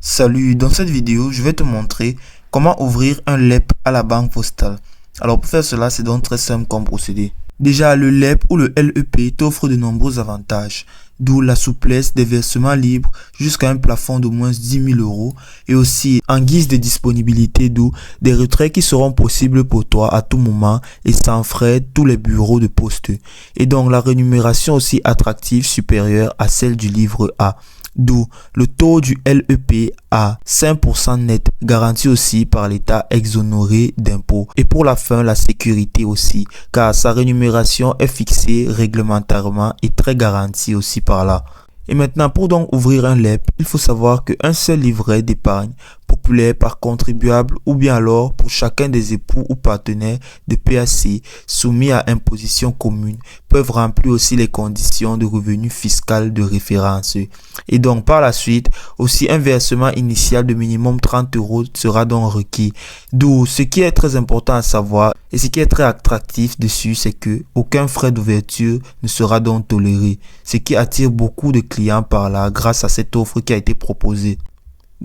Salut, dans cette vidéo, je vais te montrer comment ouvrir un LEP à la banque postale. Alors pour faire cela, c'est donc très simple comme procédé. Déjà, le LEP ou le LEP t'offre de nombreux avantages, d'où la souplesse des versements libres jusqu'à un plafond d'au moins 10 000 euros et aussi en guise de disponibilité, d'où des retraits qui seront possibles pour toi à tout moment et sans frais tous les bureaux de poste. Et donc la rémunération aussi attractive supérieure à celle du livre A. D'où le taux du LEP à 5% net, garanti aussi par l'État exonéré d'impôts. Et pour la fin, la sécurité aussi, car sa rémunération est fixée réglementairement et très garantie aussi par là. Et maintenant, pour donc ouvrir un LEP, il faut savoir qu'un seul livret d'épargne populaire par contribuable ou bien alors pour chacun des époux ou partenaires de PAC soumis à imposition commune peuvent remplir aussi les conditions de revenu fiscal de référence. Et donc par la suite, aussi un versement initial de minimum 30 euros sera donc requis. D'où ce qui est très important à savoir et ce qui est très attractif dessus, c'est que aucun frais d'ouverture ne sera donc toléré, ce qui attire beaucoup de clients par là grâce à cette offre qui a été proposée.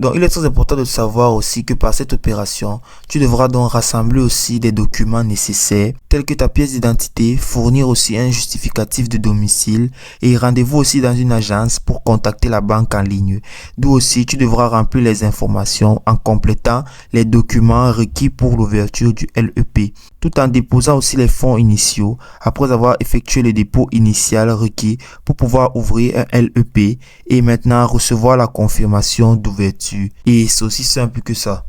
Donc, il est très important de savoir aussi que par cette opération, tu devras donc rassembler aussi des documents nécessaires, tels que ta pièce d'identité, fournir aussi un justificatif de domicile et rendez-vous aussi dans une agence pour contacter la banque en ligne. D'où aussi, tu devras remplir les informations en complétant les documents requis pour l'ouverture du LEP, tout en déposant aussi les fonds initiaux après avoir effectué le dépôt initial requis pour pouvoir ouvrir un LEP et maintenant recevoir la confirmation d'ouverture. Et c'est aussi simple que ça.